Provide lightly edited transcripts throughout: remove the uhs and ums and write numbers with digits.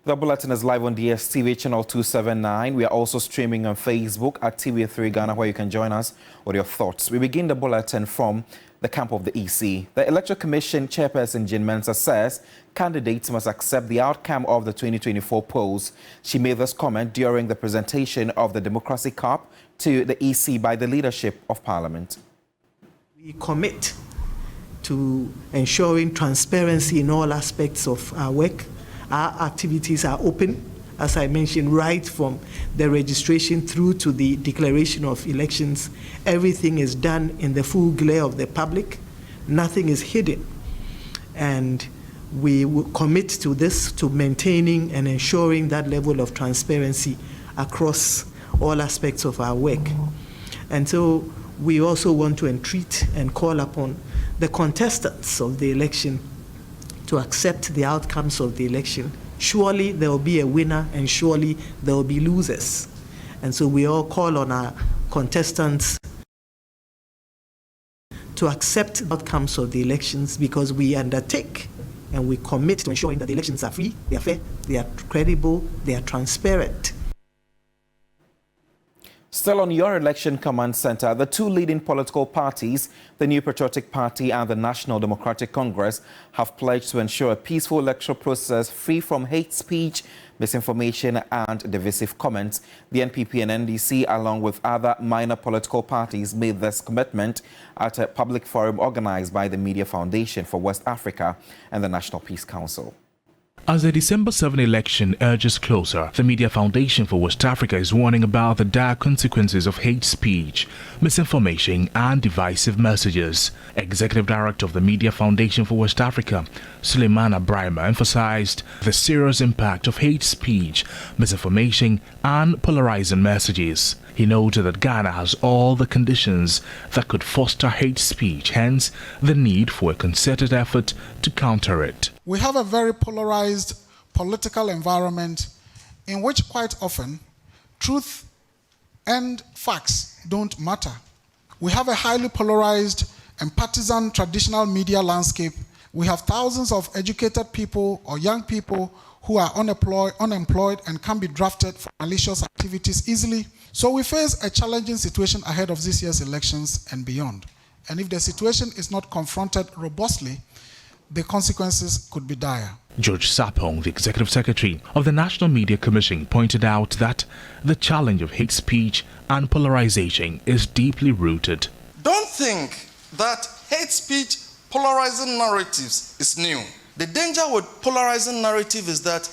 The bulletin is live on DSTV channel 279. We are also streaming on Facebook at TV3 Ghana, where you can join us with your thoughts. We begin the bulletin from the camp of the EC. The Electoral Commission chairperson Jean Mensah says candidates must accept the outcome of the 2024 polls. She made this comment during the presentation of the Democracy Cup to the EC by the leadership of Parliament. We commit to ensuring transparency in all aspects of our work. Our activities are open, as I mentioned, right from the registration through to the declaration of elections. Everything is done in the full glare of the public. Nothing is hidden. And we will commit to this, to maintaining and ensuring that level of transparency across all aspects of our work. And so we also want to entreat and call upon the contestants of the election to accept the outcomes of the election. Surely there will be a winner and surely there will be losers. And so we all call on our contestants to accept the outcomes of the elections, because we undertake and we commit to ensuring that the elections are free, they are fair, they are credible, they are transparent. Still on your election command center, the two leading political parties, the New Patriotic Party and the National Democratic Congress, have pledged to ensure a peaceful electoral process free from hate speech, misinformation and divisive comments. The NPP and NDC, along with other minor political parties, made this commitment at a public forum organized by the Media Foundation for West Africa and the National Peace Council. As the December 7 election urges closer, the Media Foundation for West Africa is warning about the dire consequences of hate speech, misinformation and divisive messages. Executive Director of the Media Foundation for West Africa, Suleiman Abrahima, emphasized the serious impact of hate speech, misinformation and polarizing messages. He noted that Ghana has all the conditions that could foster hate speech, hence the need for a concerted effort to counter it. We have a very polarized political environment in which quite often truth and facts don't matter. We have a highly polarized and partisan traditional media landscape. We have thousands of educated people or young people who are unemployed and can be drafted for malicious activities easily. So we face a challenging situation ahead of this year's elections and beyond. And if the situation is not confronted robustly, the consequences could be dire. George Sapong, the Executive Secretary of the National Media Commission, pointed out that the challenge of hate speech and polarization is deeply rooted. Don't think that hate speech, polarizing narratives is new. The danger with polarizing narrative is that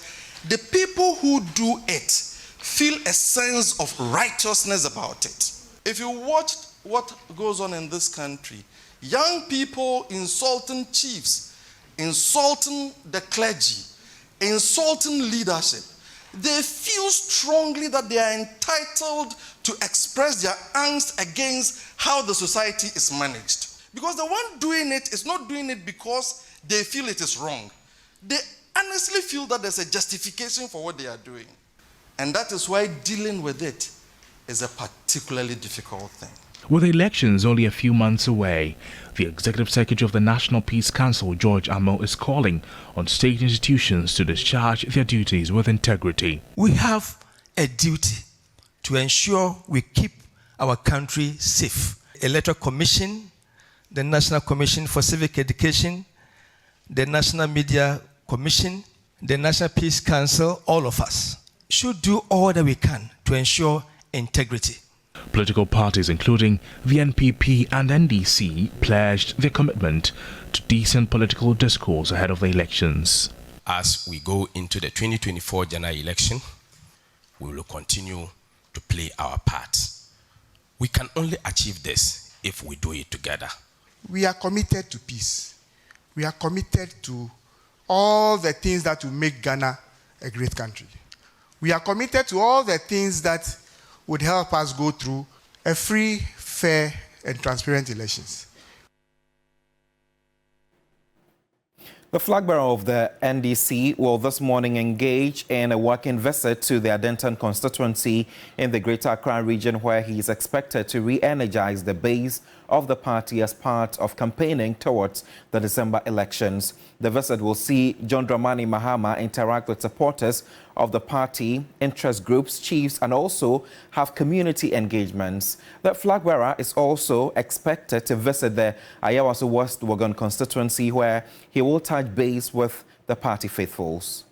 the people who do it feel a sense of righteousness about it. If you watch what goes on in this country, young people insulting chiefs, insulting the clergy, insulting leadership, they feel strongly that they are entitled to express their angst against how the society is managed. Because the one doing it is not doing it because they feel it is wrong. They honestly feel that there's a justification for what they are doing. And that is why dealing with it is a particularly difficult thing. With elections only a few months away, the Executive Secretary of the National Peace Council, George Amo, is calling on state institutions to discharge their duties with integrity. We have a duty to ensure we keep our country safe. Electoral Commission, the National Commission for Civic Education, the National Media Commission, the National Peace Council, all of us should do all that we can to ensure integrity. Political parties, including the NPP and NDC, pledged their commitment to decent political discourse ahead of the elections. As we go into the 2024 general election, we will continue to play our part. We can only achieve this if we do it together. We are committed to peace. We are committed to all the things that will make Ghana a great country. We are committed to all the things that would help us go through a free, fair, and transparent elections. The flag bearer of the NDC will this morning engage in a working visit to the Adentan constituency in the Greater Accra region, where he is expected to re-energize the base of the party as part of campaigning towards the December elections. The visit will see John Dramani Mahama interact with supporters of the party, interest groups, chiefs, and also have community engagements. The flag bearer is also expected to visit the Ayawaso West Wuogon constituency, where he will touch base with the party faithfuls.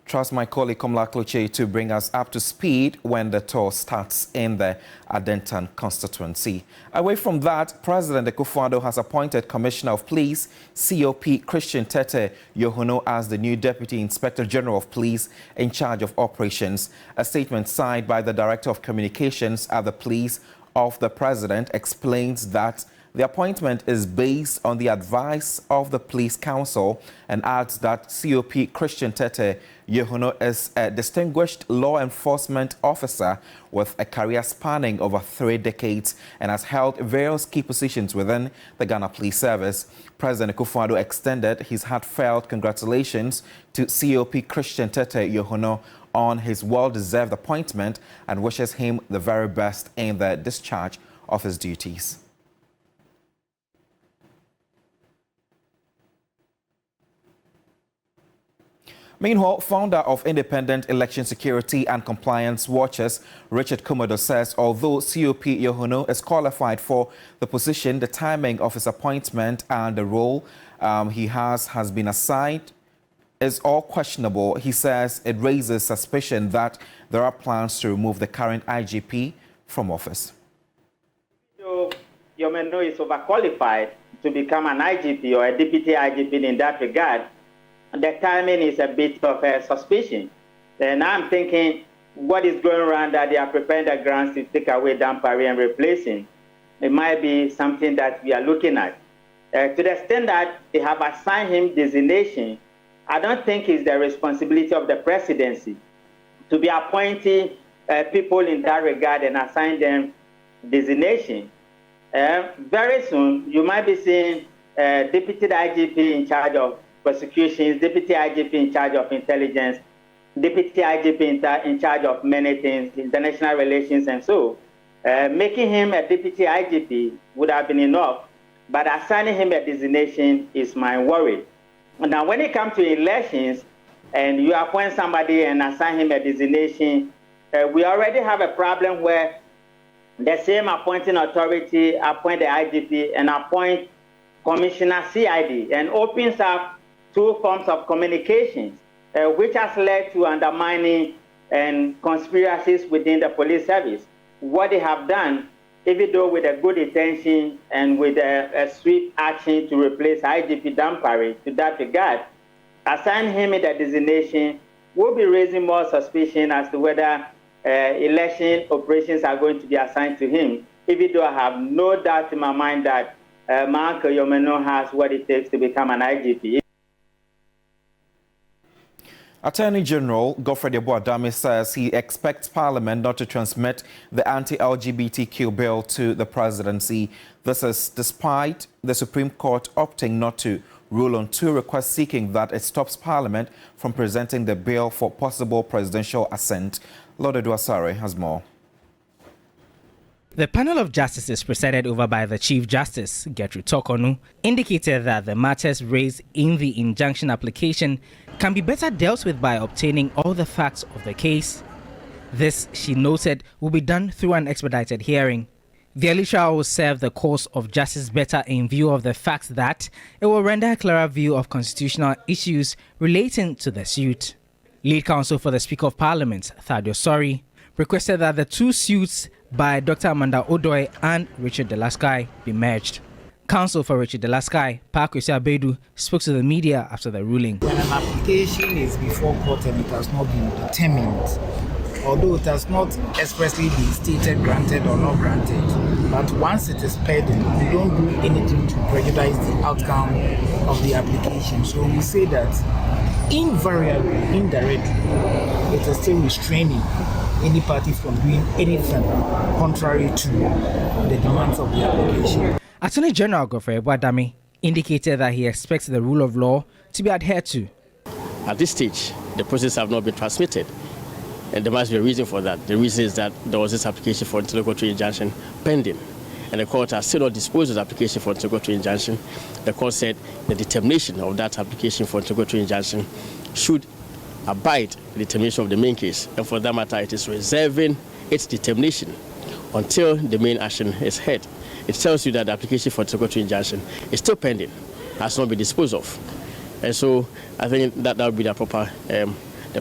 Trust my colleague Komla Kloche to bring us up to speed when the tour starts in the Adentan constituency. Away from that, President Akufo-Addo has appointed Commissioner of Police COP Christian Tete Yohuno as the new Deputy Inspector General of Police in charge of operations. A statement signed by the Director of Communications at the Police of the President explains that the appointment is based on the advice of the Police Council, and adds that COP Christian Tete Yohuno is a distinguished law enforcement officer with a career spanning over 3 decades and has held various key positions within the Ghana Police Service. President Akufo-Addo extended his heartfelt congratulations to COP Christian Tete Yohuno on his well-deserved appointment and wishes him the very best in the discharge of his duties. Meanwhile, founder of Independent Election Security and Compliance Watchers, Richard Komodo, says although COP Yohuno is qualified for the position, the timing of his appointment and the role he has been assigned is all questionable. He says it raises suspicion that there are plans to remove the current IGP from office. So Yohuno is overqualified to become an IGP or a deputy IGP in that regard. The timing is a bit of a suspicion. Then I'm thinking what is going around that they are preparing the grounds to take away Dan Parry and replace him. It might be something that we are looking at. To the extent that they have assigned him designation, I don't think it's the responsibility of the presidency to be appointing people in that regard and assign them designation. Very soon, you might be seeing deputy IGP in charge of prosecutions, deputy IGP in charge of intelligence, deputy IGP in charge of many things, international relations, and so. Making him a deputy IGP would have been enough, but assigning him a designation is my worry. Now, when it comes to elections, and you appoint somebody and assign him a designation, we already have a problem where the same appointing authority appoint the IGP and appoint Commissioner CID, and opens up 2 forms of communications, which has led to undermining and conspiracies within the police service. What they have done, even though with a good intention and with a swift action to replace IGP Dan Parry, to that regard, assign him in the designation will be raising more suspicion as to whether election operations are going to be assigned to him, even though I have no doubt in my mind that my uncle Yohuno has what it takes to become an IGP. Attorney General Godfrey Adame says he expects Parliament not to transmit the anti-LGBTQ bill to the presidency. This is despite the Supreme Court opting not to rule on 2 requests seeking that it stops Parliament from presenting the bill for possible presidential assent. Lord Eduasare has more. The panel of justices presided over by the Chief Justice, Gertrude Tokonu, indicated that the matters raised in the injunction application can be better dealt with by obtaining all the facts of the case. This, she noted, will be done through an expedited hearing. The early trial will serve the course of justice better in view of the fact that it will render a clearer view of constitutional issues relating to the suit. Lead counsel for the Speaker of Parliament, Thaddeus Sori, requested that the 2 suits by Dr. Amanda Odoi and Richard Delaskai be merged. Counsel for Richard Delaskai, Pakwesi Abedu, spoke to the media after the ruling. When an application is before court and it has not been determined, although it has not expressly been stated granted or not granted, but once it is pending, we don't do anything to prejudice the outcome of the application. So we say that invariably, indirectly, it is still restraining any party from doing anything contrary to the demands of the application. Attorney General Godfrey Wadami indicated that he expects the rule of law to be adhered to. At this stage, the process have not been transmitted, and there must be a reason for that. The reason is that there was this application for interlocutory injunction pending, and the court has still not disposed of the application for interlocutory injunction. The court said the determination of that application for interlocutory injunction should abide the determination of the main case, and for that matter, it is reserving its determination until the main action is heard. It tells you that the application for interlocutory injunction is still pending, has not been disposed of, and so I think that would be the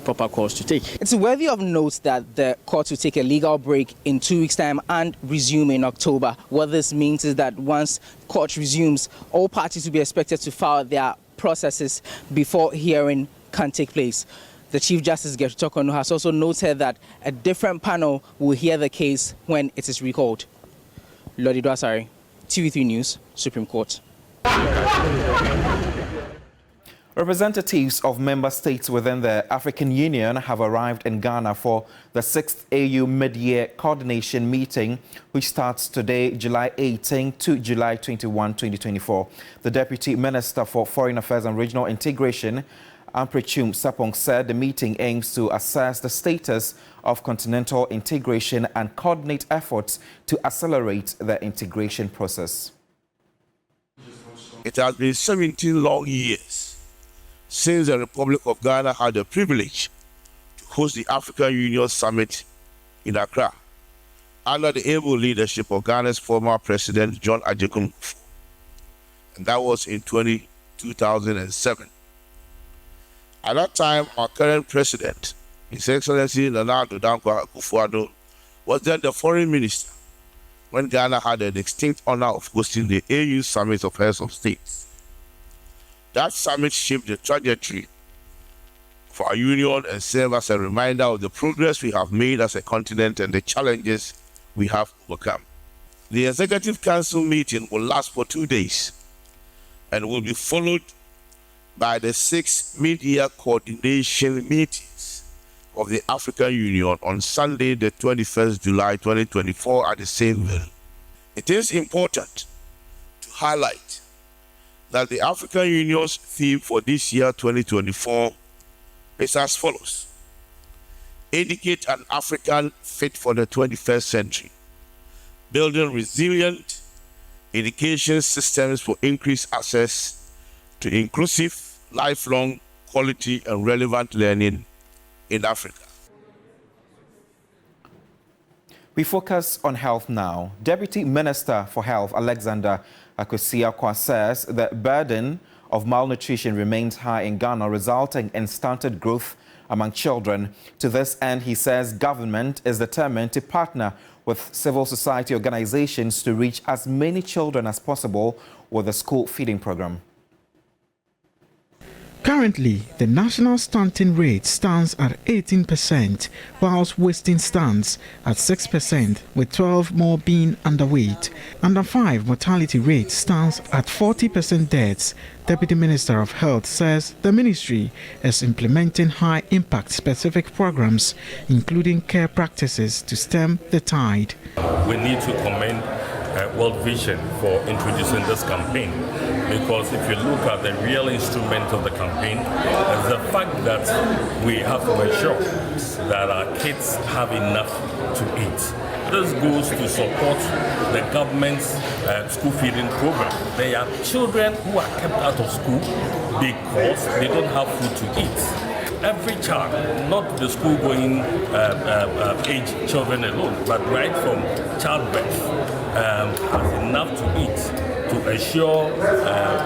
proper course to take. It's worthy of note that the court will take a legal break in 2 weeks' time and resume in October. What this means is that once court resumes, all parties will be expected to file their processes before hearing can take place. The Chief Justice Gertrude Torkornoo has also noted that a different panel will hear the case when it is recalled. Lodi Dwasari, TV3 News, Supreme Court. Representatives of member states within the African Union have arrived in Ghana for the 6th AU mid-year coordination meeting, which starts today, July 18 to July 21, 2024. The Deputy Minister for Foreign Affairs and Regional Integration, Amprechum Sapong, said the meeting aims to assess the status of continental integration and coordinate efforts to accelerate the integration process. It has been 17 long years since the Republic of Ghana had the privilege to host the African Union Summit in Accra under the able leadership of Ghana's former President John Agyekum, and that was in 2007. At that time, our current president, His Excellency Nana Addo Dankwa Akufo-Addo, was then the foreign minister when Ghana had the distinct honor of hosting the AU Summit of Heads of States. That summit shaped the trajectory for our union and served as a reminder of the progress we have made as a continent and the challenges we have overcome. The Executive Council meeting will last for 2 days and will be followed by the 6 mid-year coordination meetings of the African Union on Sunday, the 21st July 2024 at the same venue. It is important to highlight that the African Union's theme for this year, 2024, is as follows: educate an African fit for the 21st century, building resilient education systems for increased access to inclusive, lifelong, quality and relevant learning in Africa. We focus on health now. Deputy Minister for Health Alexander Akosua-Kwah says the burden of malnutrition remains high in Ghana, resulting in stunted growth among children. To this end, he says government is determined to partner with civil society organizations to reach as many children as possible with the school feeding program. Currently, the national stunting rate stands at 18%, whilst wasting stands at 6%, with 12 more being underweight. Under 5 mortality rate stands at 40% deaths. Deputy Minister of Health says the ministry is implementing high-impact specific programs, including care practices to stem the tide. We need to commend World Vision for introducing this campaign, because if you look at the real instrument of the campaign, is the fact that we have to ensure that our kids have enough to eat. This goes to support the government's school feeding program. There are children who are kept out of school because they don't have food to eat. Every child, not the school-going age children alone, but right from childbirth, has enough to eat to ensure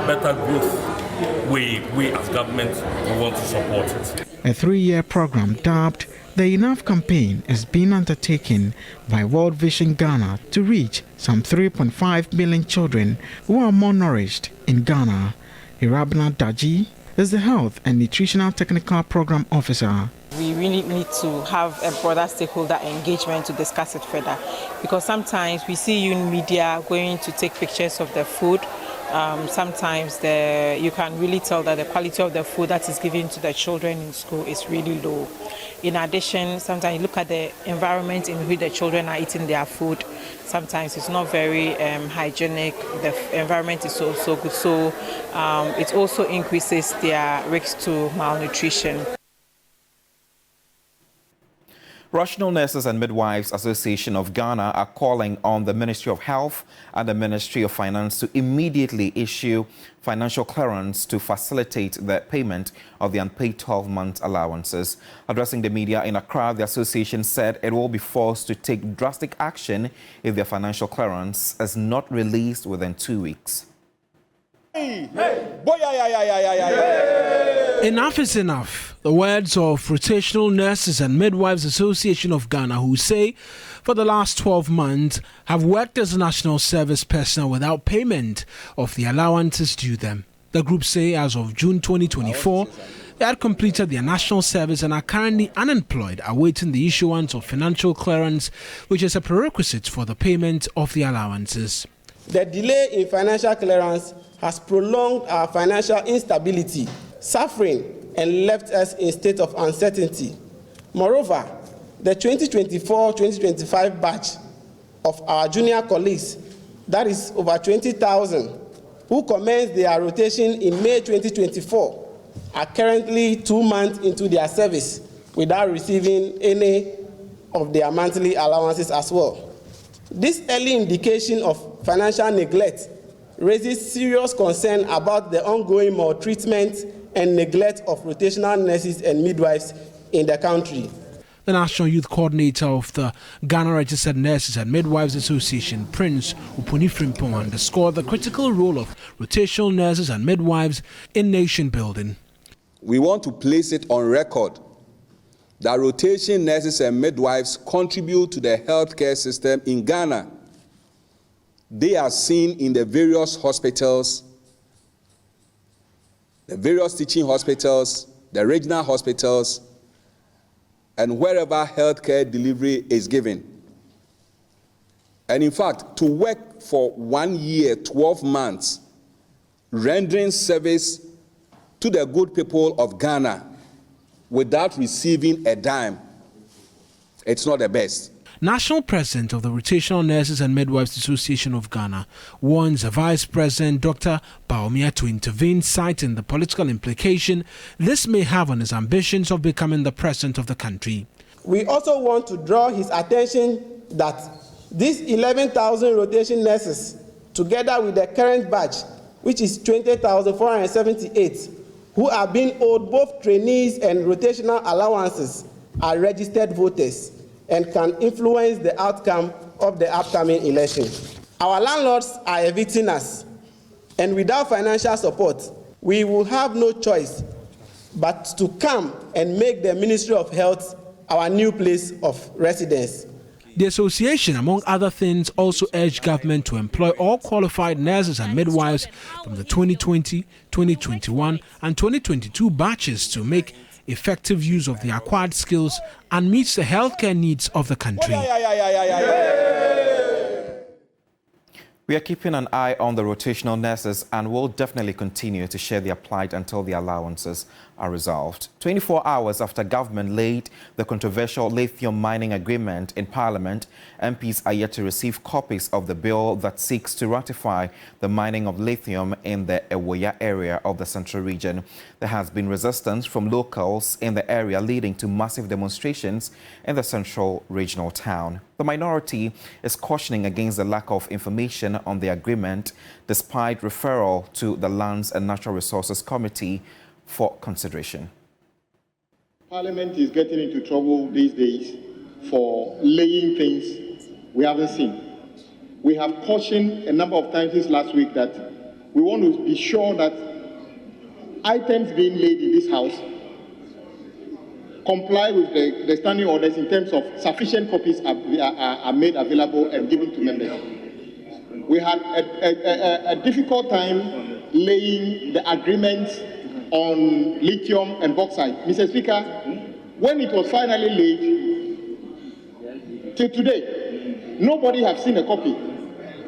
better growth. We as government, we want to support it. A 3-year program dubbed the Enough campaign is being undertaken by World Vision Ghana to reach some 3.5 million children who are malnourished in Ghana. Irabna Daji is the Health and Nutritional Technical Program Officer. We really need to have a broader stakeholder engagement to discuss it further, because sometimes we see you in media going to take pictures of the food sometimes you can really tell that the quality of the food that is given to the children in school is really low. In addition, sometimes you look at the environment in which the children are eating their food. Sometimes it's not very hygienic. The environment is also good, so it also increases their risk to malnutrition. Rational Nurses and Midwives Association of Ghana are calling on the Ministry of Health and the Ministry of Finance to immediately issue financial clearance to facilitate the payment of the unpaid 12-month allowances. Addressing the media in Accra, the association said it will be forced to take drastic action if their financial clearance is not released within 2 weeks. Enough is enough. The words of Rotational Nurses and Midwives Association of Ghana, who say for the last 12 months have worked as national service personnel without payment of the allowances due them. The group say as of June 2024, they had completed their national service and are currently unemployed, awaiting the issuance of financial clearance, which is a prerequisite for the payment of the allowances. The delay in financial clearance has prolonged our financial instability, suffering, and left us in a state of uncertainty. Moreover, the 2024-2025 batch of our junior colleagues, that is over 20,000, who commenced their rotation in May 2024, are currently 2 months into their service without receiving any of their monthly allowances as well. This early indication of financial neglect raises serious concern about the ongoing maltreatment and neglect of rotational nurses and midwives in the country. The National Youth Coordinator of the Ghana Registered Nurses and Midwives Association, Prince Uponi Frimpong, underscored the critical role of rotational nurses and midwives in nation building. We want to place it on record that rotation nurses and midwives contribute to the healthcare system in Ghana. They are seen in the various hospitals, the various teaching hospitals, the regional hospitals, and wherever healthcare delivery is given. And in fact, to work for 1 year, 12 months, rendering service to the good people of Ghana without receiving a dime, it's not the best. National President of the Rotational Nurses and Midwives Association of Ghana warns the Vice President Dr. Bawumia to intervene, citing the political implication this may have on his ambitions of becoming the President of the country. We also want to draw his attention that these 11,000 rotation nurses, together with the current batch, which is 20,478, who are being owed both trainees and rotational allowances, are registered voters and can influence the outcome of the upcoming election. Our landlords are evicting us, and without financial support, we will have no choice but to come and make the Ministry of Health our new place of residence. The association, among other things, also urged government to employ all qualified nurses and midwives from the 2020, 2021 and 2022 batches to make effective use of the acquired skills and meets the healthcare needs of the country. We are keeping an eye on the rotational nurses and will definitely continue to share their plight until the allowances are resolved. 24 hours after government laid the controversial lithium mining agreement in Parliament, MPs are yet to receive copies of the bill that seeks to ratify the mining of lithium in the Ewoya area of the Central Region. There has been resistance from locals in the area, leading to massive demonstrations in the Central Regional town. The minority is cautioning against the lack of information on the agreement, despite referral to the Lands and Natural Resources Committee for consideration. Parliament is getting into trouble these days for laying things we haven't seen. We have cautioned a number of times this last week that we want to be sure that items being laid in this House comply with the standing orders in terms of sufficient copies are made available and given to members. We had a difficult time laying the agreements on lithium and bauxite. Mr. Speaker, when it was finally laid, till today, nobody has seen a copy.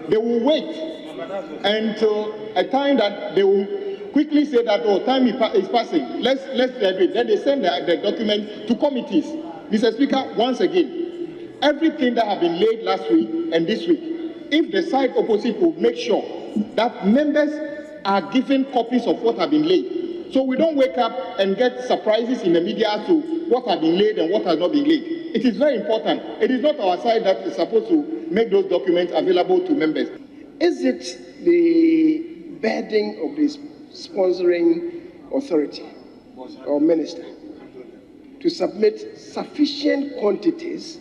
They will wait until a time that they will quickly say that, oh, time is passing, let's deliberate. Then they send the document to committees. Mr. Speaker, once again, everything that have been laid last week and this week, if the side opposite will make sure that members are given copies of what have been laid, so we don't wake up and get surprises in the media as to what has been laid and what has not been laid. It is very important. It is not our side that is supposed to make those documents available to members. Is it the burden of the sponsoring authority or minister to submit sufficient quantities,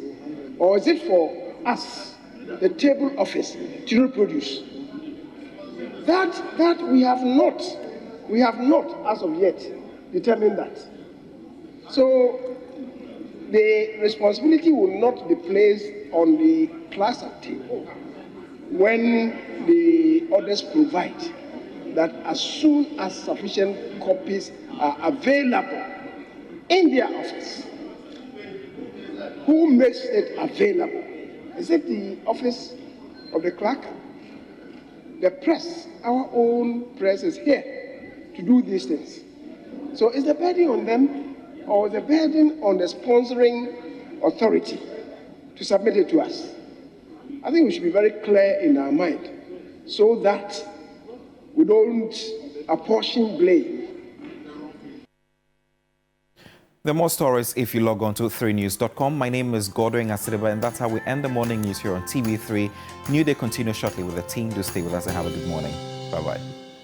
or is it for us, the table office, to reproduce? That we have not as of yet determined that. So the responsibility will not be placed on the plaza table when the orders provide that as soon as sufficient copies are available in their office. Who makes it available? Is it the office of the clerk? The press, our own press is here to do these things. So is the burden on them or the burden on the sponsoring authority to submit it to us? I think we should be very clear in our mind so that we don't apportion blame. There are more stories if you log on to 3news.com. My name is Godwin Asideba, and that's how we end the morning news here on TV3. New Day continues shortly with the team. Do stay with us and have a good morning. Bye-bye.